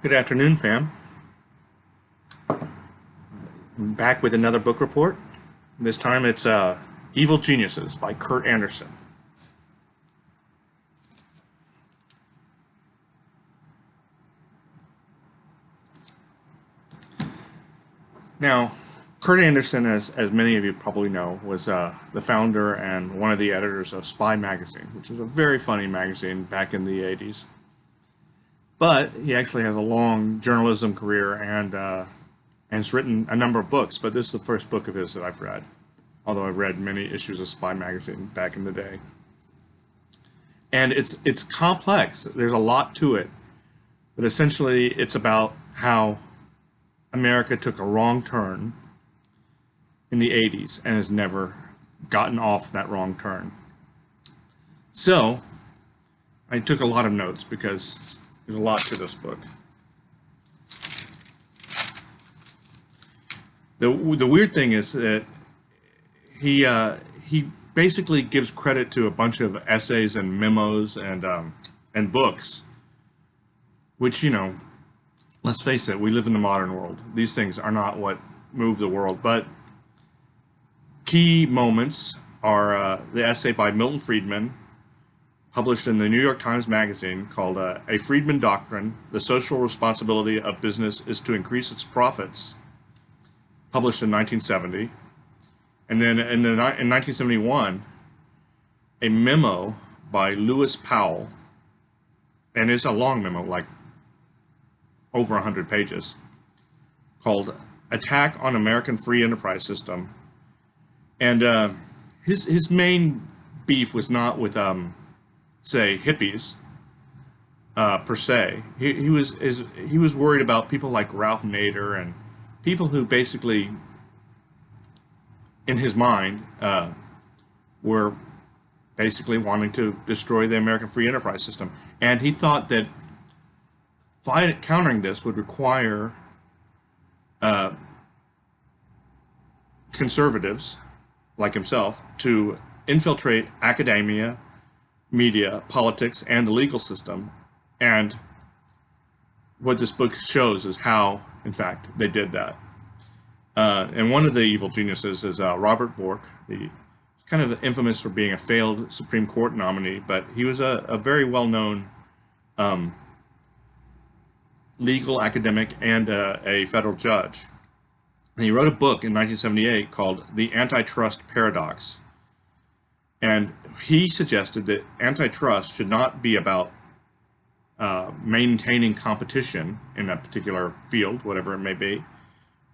Good afternoon, fam. I'm back with another book report. This time it's Evil Geniuses by Kurt Anderson. Now, Kurt Anderson, as many of you probably know, was the founder and one of the editors of Spy magazine, which was a very funny magazine back in the 80s. But he actually has a long journalism career and has written a number of books, but this is the first book of his that I've read, although I've read many issues of Spy magazine back in the day. And it's complex. There's a lot to it, but essentially it's about how America took a wrong turn in the 80s and has never gotten off that wrong turn. So I took a lot of notes because there's a lot to this book. The weird thing is that he basically gives credit to a bunch of essays and memos and books, which, you know, let's face it, we live in the modern world. These things are not what move the world, but key moments are the essay by Milton Friedman, published in the New York Times Magazine, called A Friedman Doctrine, The Social Responsibility of Business is to Increase Its Profits, published in 1970. And then in 1971, a memo by Lewis Powell, and it's a long memo, like over 100 pages, called Attack on American Free Enterprise System. And his main beef was not with, say, hippies per se. He was worried about people like Ralph Nader and people who basically, in his mind, were basically wanting to destroy the American free enterprise system. And he thought that countering this would require conservatives like himself to infiltrate academia, media, politics, and the legal system. And what this book shows is how, in fact, they did that. And one of the evil geniuses is Robert Bork, the kind of infamous for being a failed Supreme Court nominee, but he was a very well-known legal academic and a federal judge. And he wrote a book in 1978 called The Antitrust Paradox. And he suggested that antitrust should not be about maintaining competition in a particular field, whatever it may be,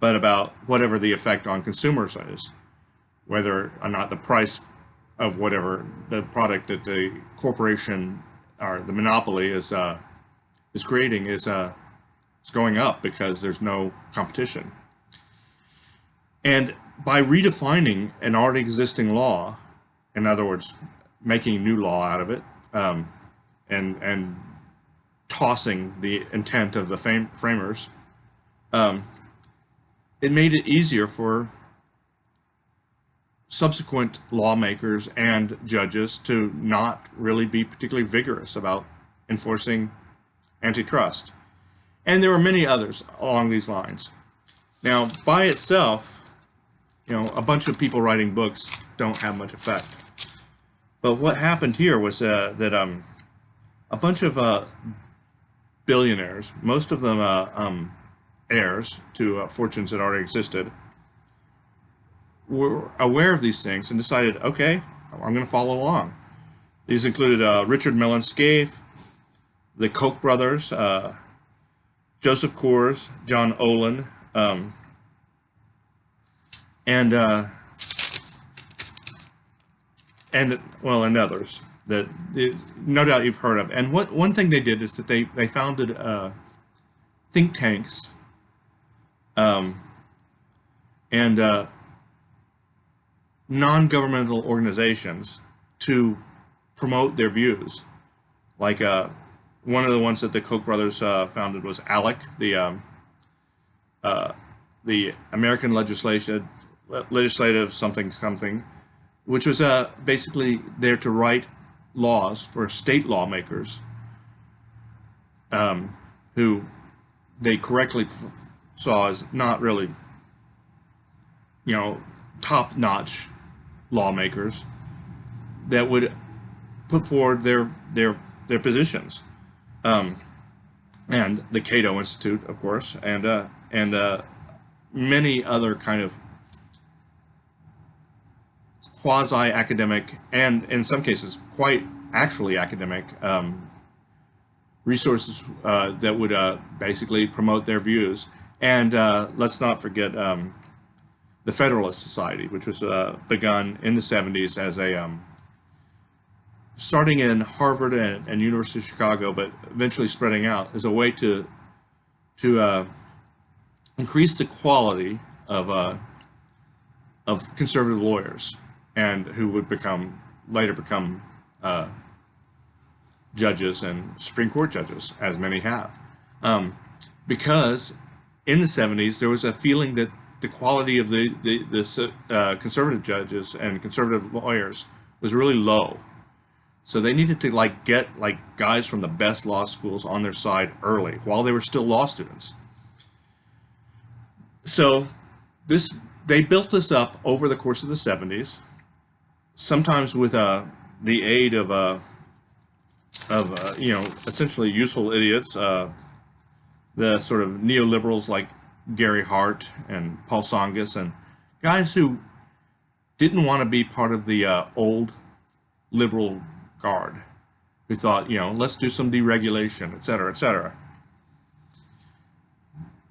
but about whatever the effect on consumers is, whether or not the price of whatever the product that the corporation or the monopoly is creating is going up because there's no competition. And by redefining an already existing law, in other words, making new law out of it, and tossing the intent of the framers, it made it easier for subsequent lawmakers and judges to not really be particularly vigorous about enforcing antitrust. And there were many others along these lines. Now, by itself, you know, a bunch of people writing books don't have much effect. But what happened here was that a bunch of billionaires, most of them heirs to fortunes that already existed, were aware of these things and decided, okay, I'm going to follow along. These included Richard Mellon Scaife, the Koch brothers, Joseph Coors, John Olin, and others that no doubt you've heard of. And one thing they did is that they founded think tanks and non-governmental organizations to promote their views. Like one of the ones that the Koch brothers founded was ALEC, the American Legislative something, which was basically there to write laws for state lawmakers who they correctly saw as not really, you know, top-notch lawmakers that would put forward their positions. Um, and the Cato Institute, of course, and many other kind of quasi-academic and in some cases quite actually academic resources that would basically promote their views. And let's not forget the Federalist Society, which was begun in the 70s as a starting in Harvard and University of Chicago, but eventually spreading out as a way to increase the quality of conservative lawyers, and who would later become judges and Supreme Court judges, as many have, because in the 70s there was a feeling that the quality of the conservative judges and conservative lawyers was really low. So they needed to get guys from the best law schools on their side early while they were still law students. So they built this up over the course of the 70s, sometimes with the aid of essentially useful idiots, the sort of neoliberals like Gary Hart and Paul Tsongas, and guys who didn't want to be part of the old liberal guard, who thought, let's do some deregulation, et cetera, et cetera.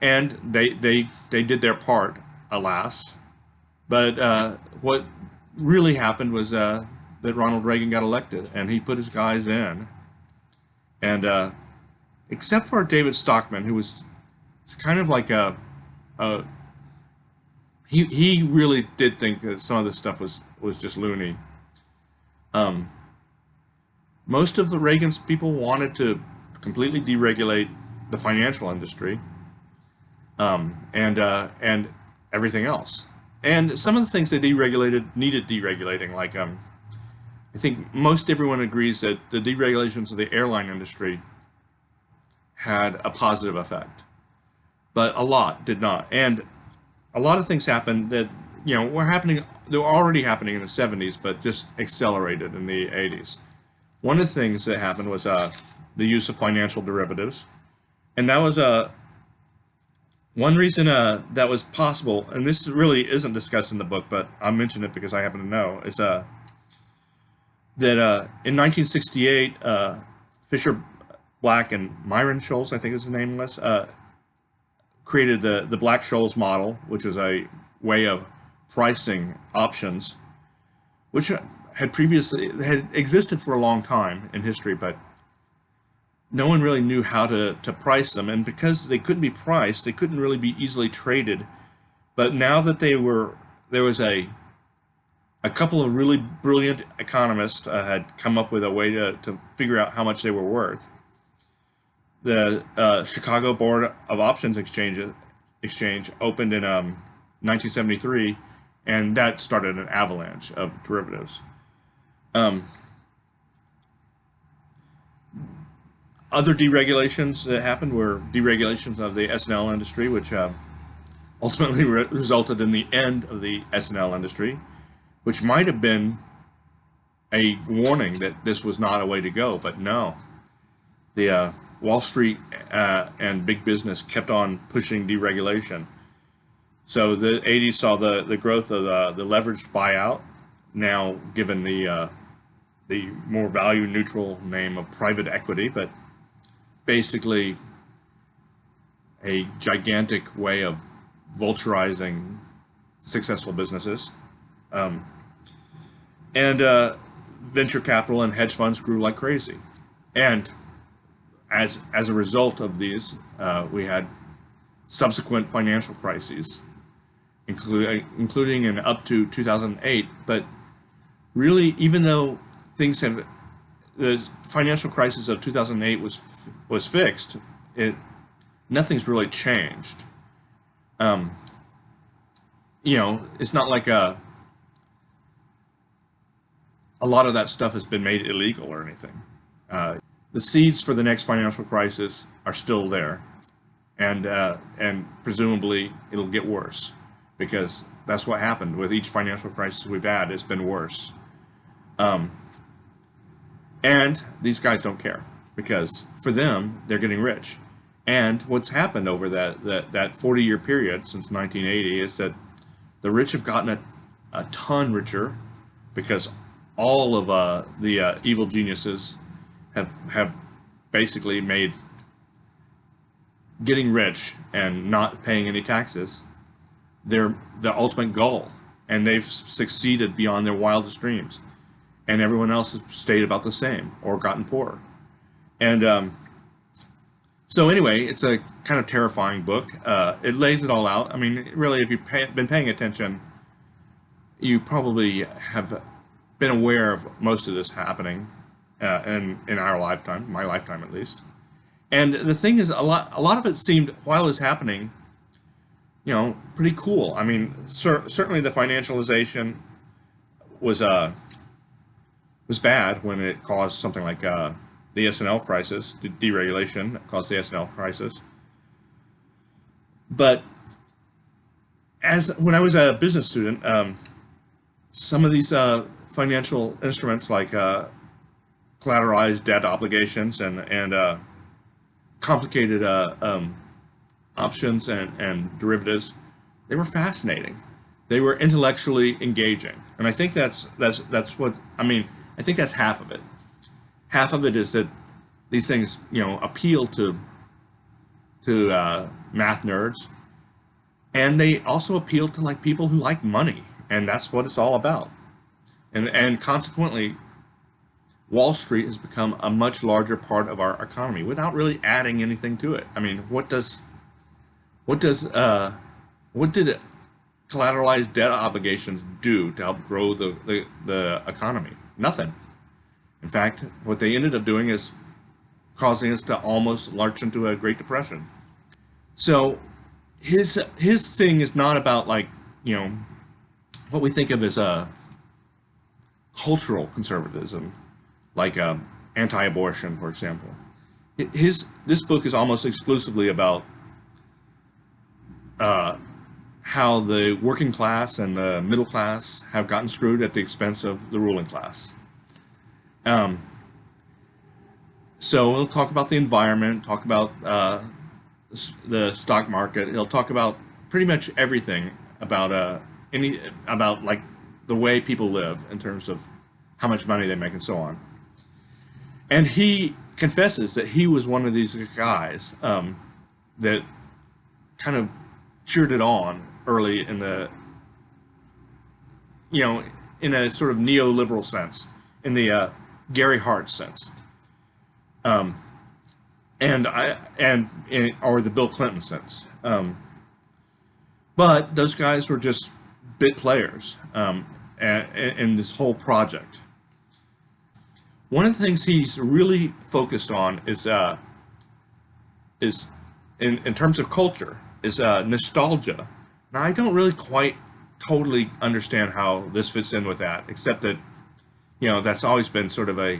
And they did their part, alas. But what really happened was that Ronald Reagan got elected, and he put his guys in. And except for David Stockman, who was kind of like he really did think that some of this stuff was just loony. Most of the Reagan's people wanted to completely deregulate the financial industry, and everything else. And some of the things they deregulated needed deregulating. Like I think most everyone agrees that the deregulations of the airline industry had a positive effect, but a lot did not. And a lot of things happened that were happening. They were already happening in the 70s, but just accelerated in the 80s. One of the things that happened was the use of financial derivatives, and that was one reason that was possible. And this really isn't discussed in the book, but I'll mention it because I happen to know, is that in 1968, Fisher Black and Myron Scholes, I think his name was, created the Black-Scholes model, which is a way of pricing options, which had existed for a long time in history, but no one really knew how to price them. And because they couldn't be priced, they couldn't really be easily traded. But now that there was a couple of really brilliant economists had come up with a way to figure out how much they were worth. The Chicago Board of Options Exchange opened in 1973, and that started an avalanche of derivatives. Other deregulations that happened were deregulations of the S&L industry, which ultimately resulted in the end of the S&L industry, which might have been a warning that this was not a way to go, but no. The Wall Street and big business kept on pushing deregulation. So the 80s saw the growth of the leveraged buyout, now given the more value-neutral name of private equity, but basically a gigantic way of vulturizing successful businesses. And venture capital and hedge funds grew like crazy. And as a result of these, we had subsequent financial crises, including in up to 2008. But really, even though the financial crisis of 2008 was fixed, nothing's really changed. It's not like a lot of that stuff has been made illegal or anything. The seeds for the next financial crisis are still there, and presumably it'll get worse, because that's what happened with each financial crisis we've had. It's been worse. And these guys don't care, because for them, they're getting rich. And what's happened over that 40-year period since 1980 is that the rich have gotten a ton richer, because all of the evil geniuses have basically made getting rich and not paying any taxes their the ultimate goal, and they've succeeded beyond their wildest dreams, and everyone else has stayed about the same or gotten poorer. And so anyway, it's a kind of terrifying book. It lays it all out. I mean, really, if you've been paying attention, you probably have been aware of most of this happening in our lifetime, my lifetime at least. And the thing is, a lot of it seemed, while it was happening, pretty cool. I mean, certainly the financialization was bad when it caused something like the S&L crisis, the deregulation that caused the S&L crisis. But when I was a business student, some of these financial instruments like collateralized debt obligations and complicated options and derivatives, they were fascinating. They were intellectually engaging, and I think that's what I mean. I think that's half of it. Half of it is that these things, appeal to math nerds, and they also appeal to like people who like money, and that's what it's all about. And consequently, Wall Street has become a much larger part of our economy without really adding anything to it. I mean, what did collateralized debt obligations do to help grow the economy? Nothing. In fact, what they ended up doing is causing us to almost lurch into a Great Depression. So his thing is not about like, what we think of as a cultural conservatism, like anti-abortion, for example. This book is almost exclusively about how the working class and the middle class have gotten screwed at the expense of the ruling class. So we'll talk about the environment, talk about the stock market. He'll talk about pretty much everything about like the way people live in terms of how much money they make and so on. And he confesses that he was one of these guys that kind of cheered it on early in the, in a sort of neoliberal sense, in the Gary Hart sense, or the Bill Clinton sense. But those guys were just bit players in this whole project. One of the things he's really focused on is in terms of culture, is nostalgia. Now, I don't really quite totally understand how this fits in with that, except that, that's always been sort of a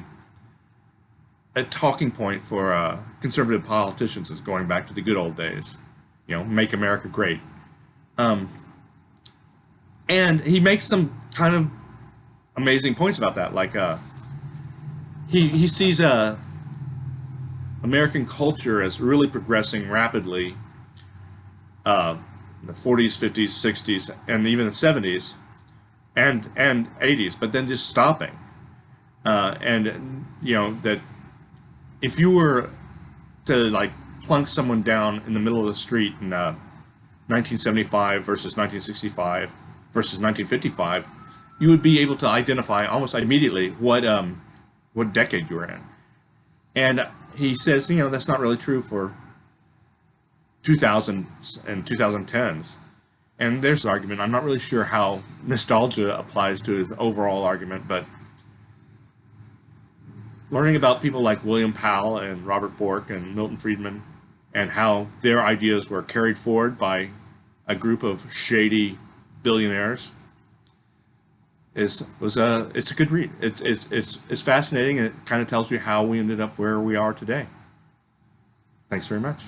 talking point for conservative politicians, is going back to the good old days, make America great. And he makes some kind of amazing points about that, like he sees American culture as really progressing rapidly, the 40s, 50s, 60s, and even the 70s, and 80s, but then just stopping. And that if you were to like plunk someone down in the middle of the street in 1975 versus 1965 versus 1955, you would be able to identify almost immediately what decade you were in. And he says, that's not really true for 2000s and 2010s. And there's an argument. I'm not really sure how nostalgia applies to his overall argument, but learning about people like William Powell and Robert Bork and Milton Friedman, and how their ideas were carried forward by a group of shady billionaires, it's a good read. It's fascinating, and it kind of tells you how we ended up where we are today. Thanks very much.